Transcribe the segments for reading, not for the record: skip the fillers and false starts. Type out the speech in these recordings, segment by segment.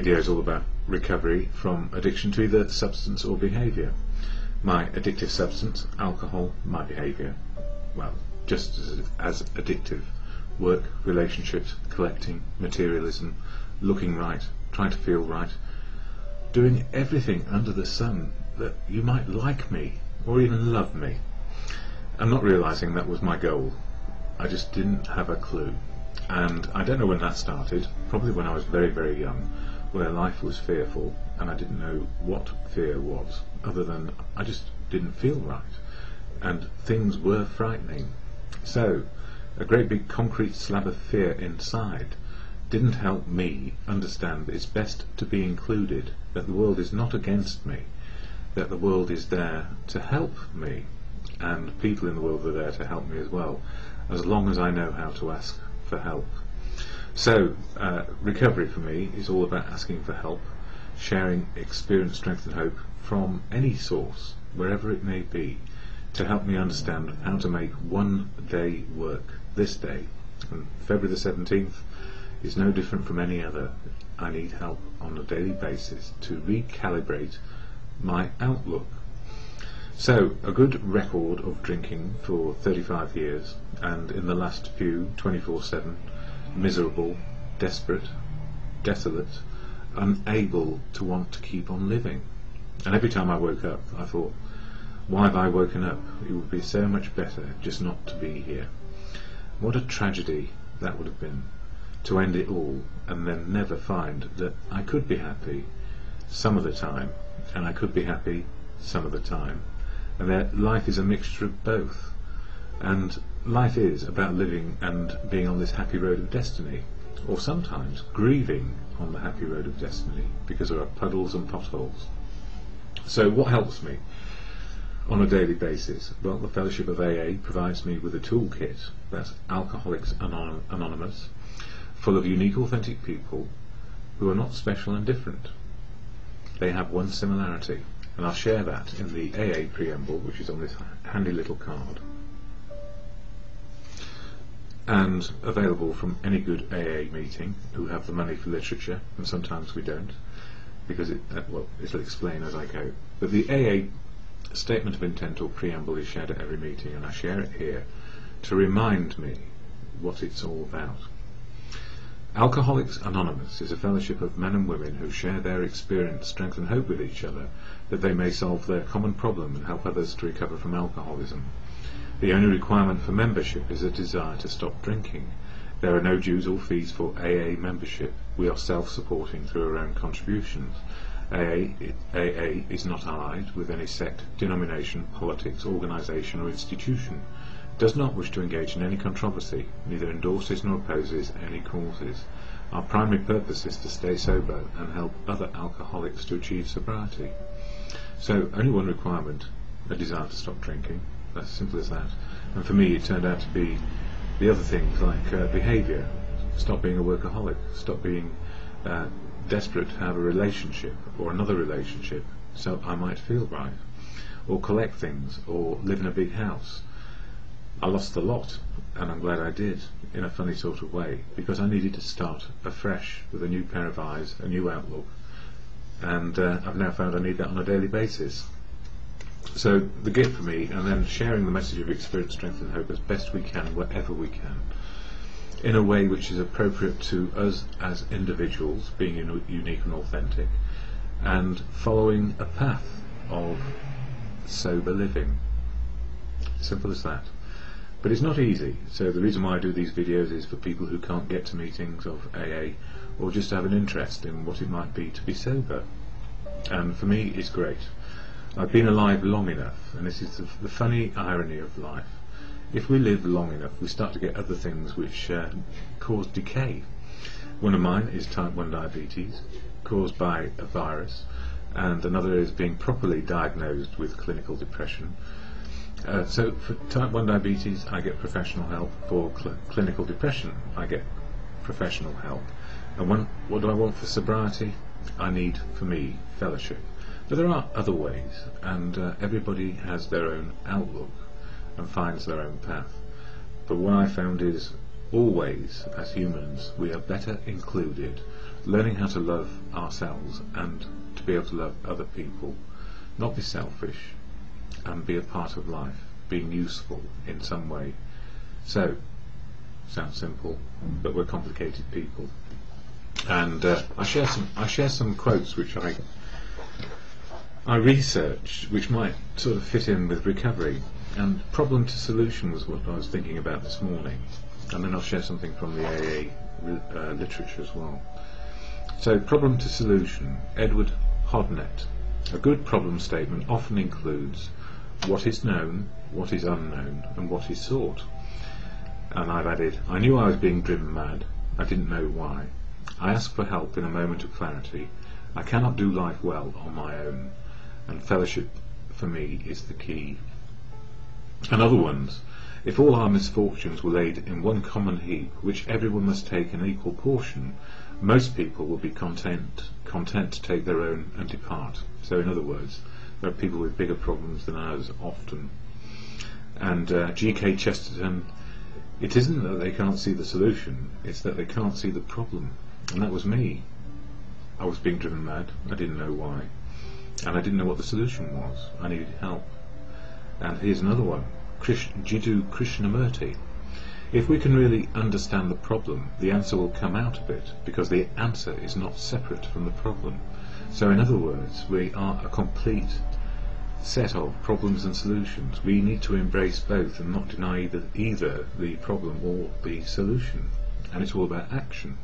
video is all about recovery from addiction to either substance or behaviour. My addictive substance, alcohol; my behaviour, well, just as addictive: work, relationships, collecting, materialism, looking right, trying to feel right, doing everything under the sun that you might like me or even love me, and not realising that was my goal. I just didn't have a clue. And I don't know when that started, probably when I was very, very young, where life was fearful and I didn't know what fear was, other than I just didn't feel right and things were frightening. So a great big concrete slab of fear inside didn't help me understand that it's best to be included, that the world is not against me, that the world is there to help me, and people in the world are there to help me as well, as long as I know how to ask for help. So recovery for me is all about asking for help, sharing experience, strength and hope from any source, wherever it may be, to help me understand how to make one day work. This day, and February the 17th, is no different from any other. I need help on a daily basis to recalibrate my outlook. So, a good record of drinking for 35 years, and in the last few, 24/7, miserable, desperate, desolate, unable to want to keep on living. And every time I woke up, I thought, why have I woken up? It would be so much better just not to be here. What a tragedy that would have been, to end it all and then never find that I could be happy some of the time, and I could be happy some of the time, and that life is a mixture of both. And life is about living and being on this happy road of destiny, or sometimes grieving on the happy road of destiny because there are puddles and potholes. So what helps me on a daily basis? Well, the Fellowship of AA provides me with a toolkit, that's Alcoholics Anonymous, full of unique, authentic people who are not special and different. They have one similarity, and I'll share that in the AA preamble, which is on this handy little card, and available from any good AA meeting who have the money for literature, and sometimes we don't, because it'll explain as I go. But the AA statement of intent or preamble is shared at every meeting, and I share it here to remind me what it's all about. Alcoholics Anonymous is a fellowship of men and women who share their experience, strength and hope with each other, that they may solve their common problem and help others to recover from alcoholism. The only requirement for membership is a desire to stop drinking. There are no dues or fees for AA membership. We are self-supporting through our own contributions. AA is not allied with any sect, denomination, politics, organisation or institution, does not wish to engage in any controversy, neither endorses nor opposes any causes. Our primary purpose is to stay sober and help other alcoholics to achieve sobriety. So only one requirement, a desire to stop drinking. That's simple as that. And for me it turned out to be the other things like behaviour. Stop being a workaholic, stop being desperate to have a relationship or another relationship so I might feel right, or collect things, or live in a big house. I lost a lot, and I'm glad I did, in a funny sort of way, because I needed to start afresh with a new pair of eyes, a new outlook, and I've now found I need that on a daily basis. So the gift for me, and then sharing the message of experience, strength and hope as best we can, wherever we can, in a way which is appropriate to us as individuals, being unique and authentic, and following a path of sober living. Simple as that. But it's not easy, so the reason why I do these videos is for people who can't get to meetings of AA, or just have an interest in what it might be to be sober. And for me it's great. I've been alive long enough, and this is the funny irony of life. If we live long enough, we start to get other things which cause decay. One of mine is type 1 diabetes, caused by a virus, and another is being properly diagnosed with clinical depression. So for type 1 diabetes I get professional help, for clinical depression I get professional help. And what do I want for sobriety? I need, for me, fellowship. But there are other ways, and everybody has their own outlook and finds their own path. But what I found is always, as humans, we are better included, learning how to love ourselves and to be able to love other people, not be selfish, and be a part of life, being useful in some way. So, sounds simple, but we're complicated people. And I share some quotes which I researched, which might sort of fit in with recovery. And problem to solution was what I was thinking about this morning. And then I'll share something from the AA literature as well. So, problem to solution, Edward Hodnett. A good problem statement often includes what is known, what is unknown, and what is sought. And I've added, I knew I was being driven mad. I didn't know why. I asked for help in a moment of clarity. I cannot do life well on my own, and fellowship for me is the key. And other ones, if all our misfortunes were laid in one common heap, which everyone must take an equal portion, most people will be content to take their own and depart. So in other words, there are people with bigger problems than ours often. And G.K. Chesterton, it isn't that they can't see the solution, it's that they can't see the problem. And that was me. I was being driven mad, I didn't know why. And I didn't know what the solution was. I needed help. And here's another one, Jiddu Krishnamurti. If we can really understand the problem, the answer will come out of it, because the answer is not separate from the problem. So in other words, we are a complete set of problems and solutions. We need to embrace both and not deny either the problem or the solution. And it's all about action.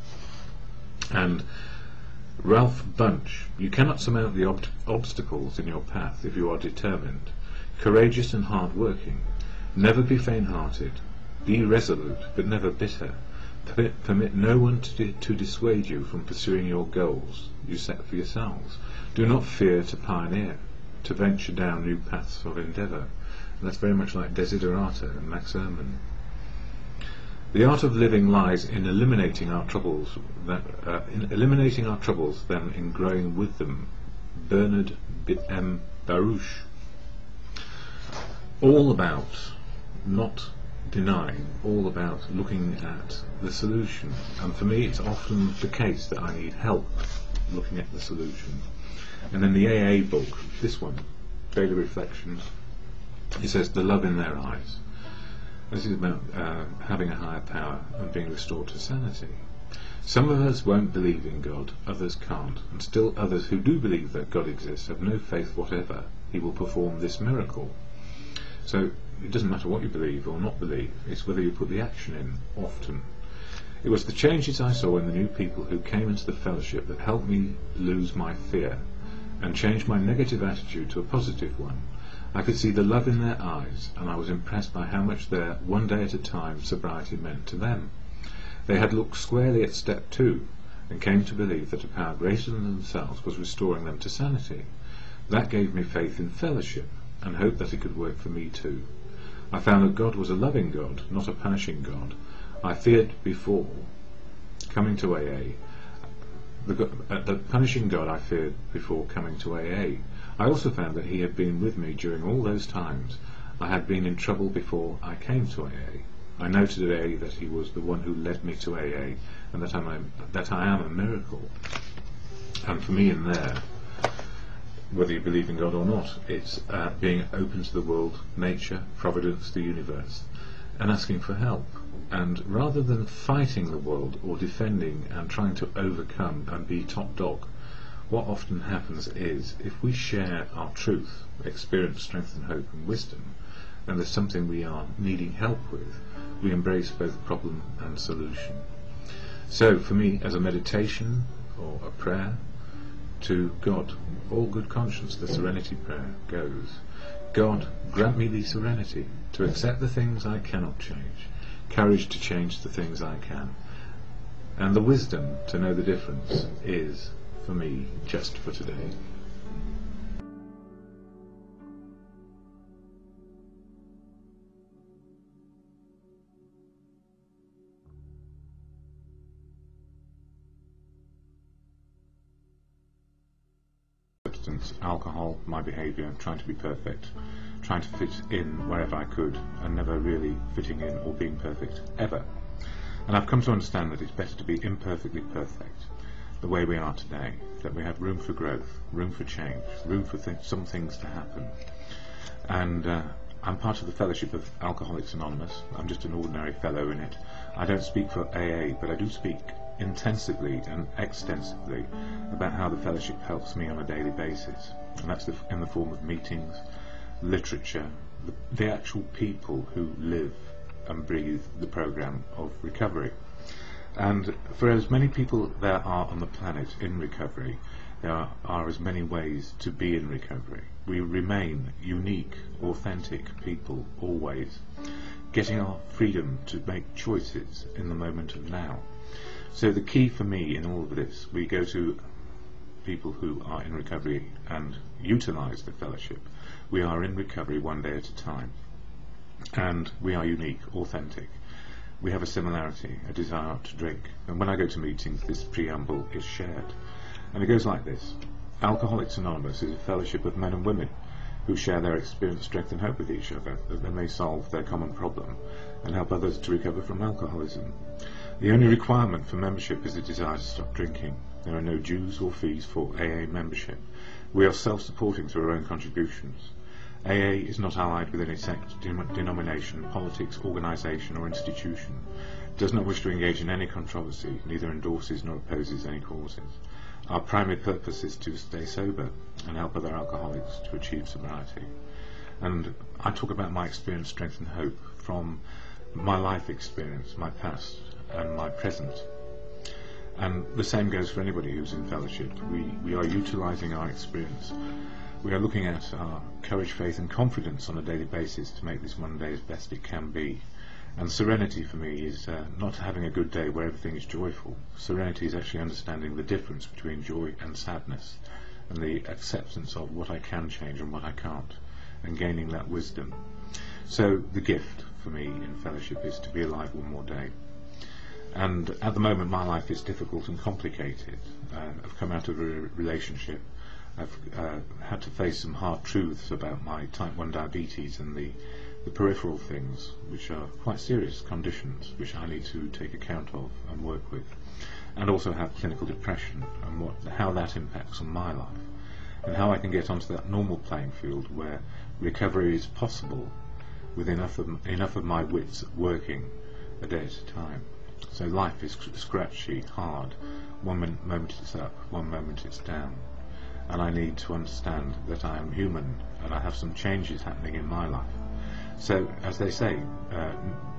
And Ralph Bunche, you cannot surmount the obstacles in your path if you are determined, courageous and hard-working. Never be faint-hearted. Be resolute, but never bitter. Permit no one to dissuade you from pursuing your goals you set for yourselves. Do not fear to pioneer, to venture down new paths of endeavour. And that's very much like Desiderata and Max Ehrmann. The art of living lies in eliminating our troubles, than in growing with them. Bernard M. Baruch. All about not denying, all about looking at the solution. And for me, it's often the case that I need help looking at the solution. And then the AA book, this one, Daily Reflections, it says the love in their eyes. This is about having a higher power and being restored to sanity. Some of us won't believe in God, others can't, and still others who do believe that God exists have no faith whatever He will perform this miracle. So it doesn't matter what you believe or not believe, it's whether you put the action in often. It was the changes I saw in the new people who came into the fellowship that helped me lose my fear and change my negative attitude to a positive one. I could see the love in their eyes, and I was impressed by how much their one day at a time sobriety meant to them. They had looked squarely at step 2 and came to believe that a power greater than themselves was restoring them to sanity. That gave me faith in fellowship and hope that it could work for me too. I found that God was a loving God, not a punishing God. I feared before coming to AA. The punishing God I feared before coming to AA. I also found that He had been with me during all those times. I had been in trouble before I came to AA. I noted at AA that He was the one who led me to AA, and that I am a miracle. And for me in there, whether you believe in God or not, it's being open to the world, nature, providence, the universe, and asking for help. And rather than fighting the world or defending and trying to overcome and be top dog, what often happens is, if we share our truth, experience, strength and hope and wisdom, and there's something we are needing help with, we embrace both problem and solution. So for me, as a meditation or a prayer to God, all good conscience, the serenity prayer goes, God, grant me the serenity to accept the things I cannot change, courage to change the things I can, and the wisdom to know the difference is, for me, just for today. Substance, alcohol, my behaviour, trying to be perfect, trying to fit in wherever I could, and never really fitting in or being perfect, ever. And I've come to understand that it's better to be imperfectly perfect, the way we are today, that we have room for growth, room for change, room for some things to happen. And I'm part of the Fellowship of Alcoholics Anonymous. I'm just an ordinary fellow in it. I don't speak for AA, but I do speak intensively and extensively about how the fellowship helps me on a daily basis, and that's in the form of meetings, literature, the actual people who live and breathe the program of recovery. And for as many people there are on the planet in recovery, there are as many ways to be in recovery. We remain unique, authentic people always, getting our freedom to make choices in the moment of now. So the key for me in all of this, we go to people who are in recovery and utilise the fellowship. We are in recovery one day at a time, and we are unique, authentic. We have a similarity, a desire to drink, and when I go to meetings this preamble is shared, and it goes like this. Alcoholics Anonymous is a fellowship of men and women who share their experience, strength and hope with each other, that they may solve their common problem and help others to recover from alcoholism. The only requirement for membership is a desire to stop drinking. There are no dues or fees for AA membership. We are self-supporting through our own contributions. AA is not allied with any sect, denomination, politics, organisation or institution. It does not wish to engage in any controversy, neither endorses nor opposes any causes. Our primary purpose is to stay sober and help other alcoholics to achieve sobriety. And I talk about my experience, strength and hope from my life experience, my past and my present. And the same goes for anybody who's in fellowship. We are utilising our experience. We are looking at our courage, faith and confidence on a daily basis to make this one day as best it can be. And serenity for me is not having a good day where everything is joyful. Serenity is actually understanding the difference between joy and sadness, and the acceptance of what I can change and what I can't, and gaining that wisdom. So the gift for me in fellowship is to be alive one more day. And at the moment my life is difficult and complicated. I've come out of a relationship. I've had to face some hard truths about my type 1 diabetes and the peripheral things, which are quite serious conditions which I need to take account of and work with, and also have clinical depression and how that impacts on my life, and how I can get onto that normal playing field where recovery is possible with enough of my wits working a day at a time. So life is scratchy, hard. One moment it's up, one moment it's down, and I need to understand that I am human and I have some changes happening in my life. So, as they say,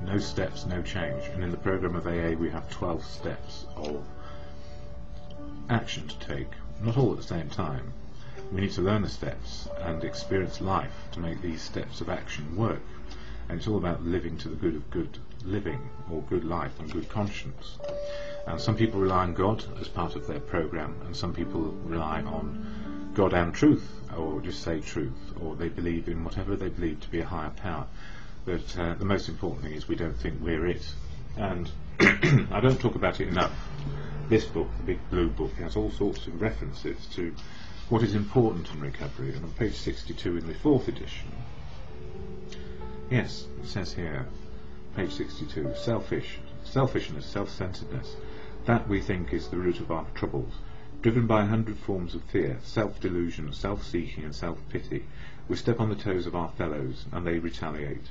no steps, no change. And in the program of AA we have 12 steps of action to take, not all at the same time. We need to learn the steps and experience life to make these steps of action work. And it's all about living to the good of good living, or good life and good conscience. And some people rely on God as part of their program, and some people rely on God and truth, or just say truth, or they believe in whatever they believe to be a higher power. But the most important thing is we don't think we're it. And I don't talk about it enough. This book, the big blue book, has all sorts of references to what is important in recovery. And on page 62 in the 4th edition, yes, it says here, page 62, selfishness, self-centeredness, that we think is the root of our troubles. Driven by 100 forms of fear, self-delusion, self-seeking and self-pity, we step on the toes of our fellows and they retaliate.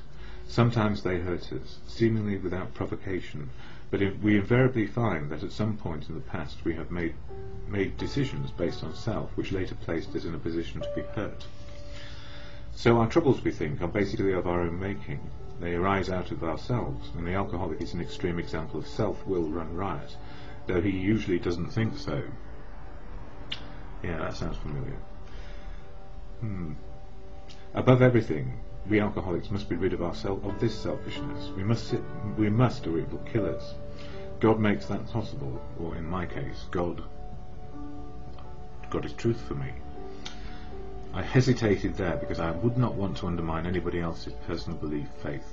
Sometimes they hurt us, seemingly without provocation, but we invariably find that at some point in the past we have made decisions based on self, which later placed us in a position to be hurt. So our troubles, we think, are basically of our own making. They arise out of ourselves, and the alcoholic is an extreme example of self-will run riot, though he usually doesn't think so. Yeah, that sounds familiar. Above everything, we alcoholics must be rid of this selfishness. We must, or it will kill us. God makes that possible, or in my case, God is truth for me. I hesitated there because I would not want to undermine anybody else's personal belief, faith.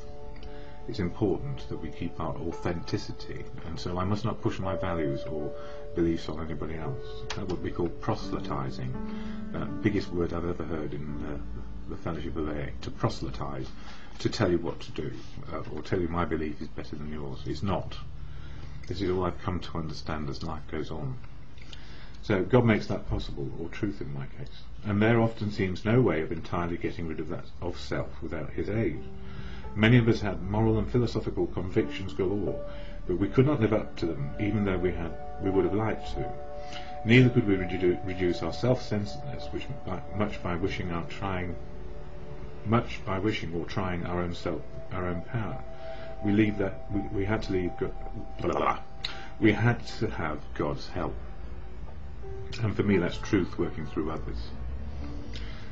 It's important that we keep our authenticity, and so I must not push my values or beliefs on anybody else. That would be called proselytizing, the biggest word I've ever heard in the fellowship of AA. To proselytize, to tell you what to do, or tell you my belief is better than yours. It's not. This is all I've come to understand as life goes on. So God makes that possible, or truth in my case. And there often seems no way of entirely getting rid of that of self without his aid. Many of us had moral and philosophical convictions galore, but we could not live up to them, even though we would have liked to. Neither could we reduce our self-centeredness, which much by wishing or trying our own power. We had to leave. We had to have God's help, and for me, that's truth working through others.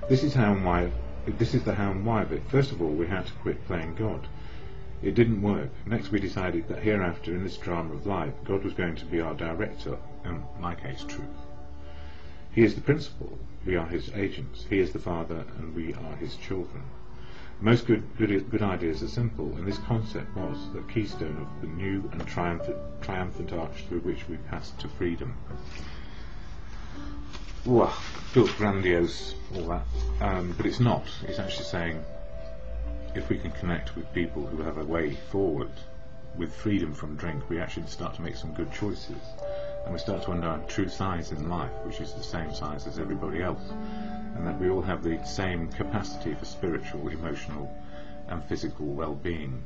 This is the how and why of it. First of all, we had to quit playing God. It didn't work. Next, we decided that hereafter, in this drama of life, God was going to be our director, in my case, truth. He is the principal, we are his agents. He is the father, and we are his children. Most good ideas are simple, and this concept was the keystone of the new and triumphant arch through which we passed to freedom. Wow, feels grandiose, all that, but it's not. It's actually saying, if we can connect with people who have a way forward with freedom from drink, we actually start to make some good choices, and we start to understand our true size in life, which is the same size as everybody else, and that we all have the same capacity for spiritual, emotional and physical well-being,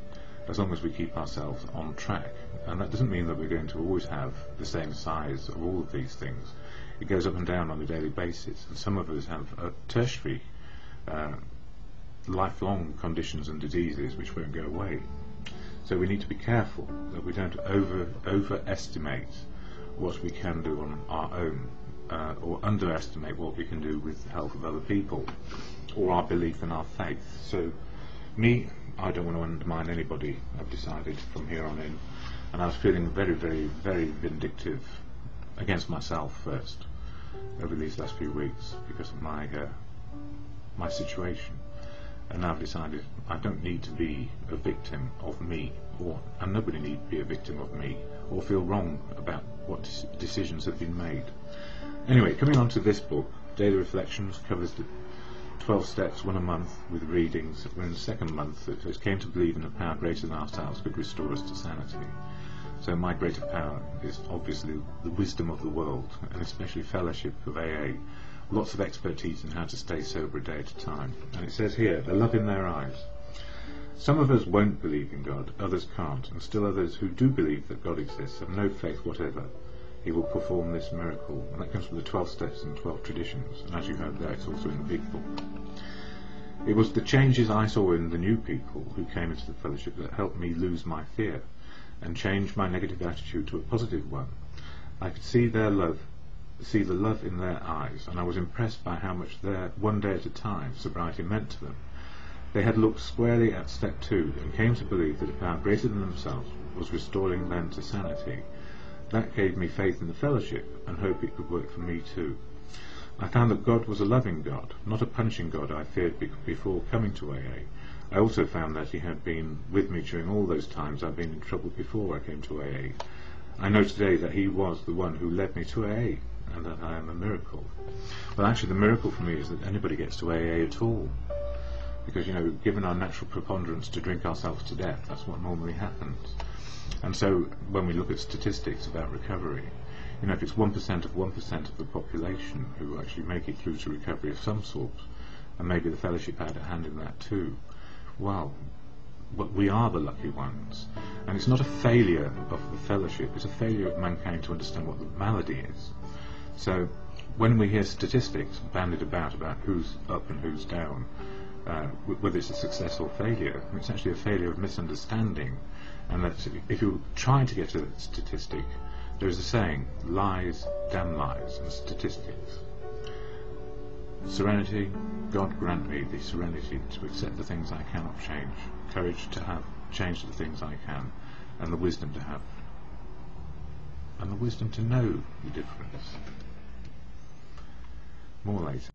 as long as we keep ourselves on track. And that doesn't mean that we're going to always have the same size of all of these things. It goes up and down on a daily basis, and some of us have tertiary lifelong conditions and diseases which won't go away. So we need to be careful that we don't overestimate what we can do on our own, or underestimate what we can do with the help of other people, or our belief in our faith. So me, I don't want to undermine anybody, I've decided from here on in, and I was feeling very, very, very vindictive against myself first over these last few weeks because of my situation. And now I've decided I don't need to be a victim of me, and nobody need to be a victim of me, or feel wrong about what decisions have been made. Anyway, coming on to this book, Daily Reflections, covers the 12 steps, one a month, with readings. We're in the second month. It came to believe in a power greater than ourselves could restore us to sanity. So my greater power is obviously the wisdom of the world, and especially fellowship of AA. Lots of expertise in how to stay sober a day at a time. And it says here, a love in their eyes. Some of us won't believe in God, others can't, and still others who do believe that God exists have no faith whatever. He will perform this miracle. And that comes from the 12 steps and 12 traditions, and as you heard there, it's also in the big book. It was the changes I saw in the new people who came into the fellowship that helped me lose my fear and change my negative attitude to a positive one. I could see the love in their eyes, and I was impressed by how much their one day at a time sobriety meant to them. They had looked squarely at step 2 and came to believe that a power greater than themselves was restoring them to sanity. That gave me faith in the fellowship and hope it could work for me too. I found that God was a loving God, not a punching God I feared before coming to AA. I also found that he had been with me during all those times I've been in trouble before I came to AA. I know today that he was the one who led me to AA, and that I am a miracle. Well, actually the miracle for me is that anybody gets to AA at all. Because, you know, given our natural preponderance to drink ourselves to death, that's what normally happens. And so when we look at statistics about recovery, you know, if it's 1% of the population who actually make it through to recovery of some sort, and maybe the fellowship had a hand in that too, well, we are the lucky ones. And it's not a failure of the fellowship, it's a failure of mankind to understand what the malady is. So when we hear statistics bandied about who's up and who's down, whether it's a success or failure, it's actually a failure of misunderstanding. And that if you try to get a statistic, there is a saying, lies, damn lies, and statistics. Serenity, God grant me the serenity to accept the things I cannot change, courage to have changed the things I can, and the wisdom to have, and the wisdom to know the difference. More later.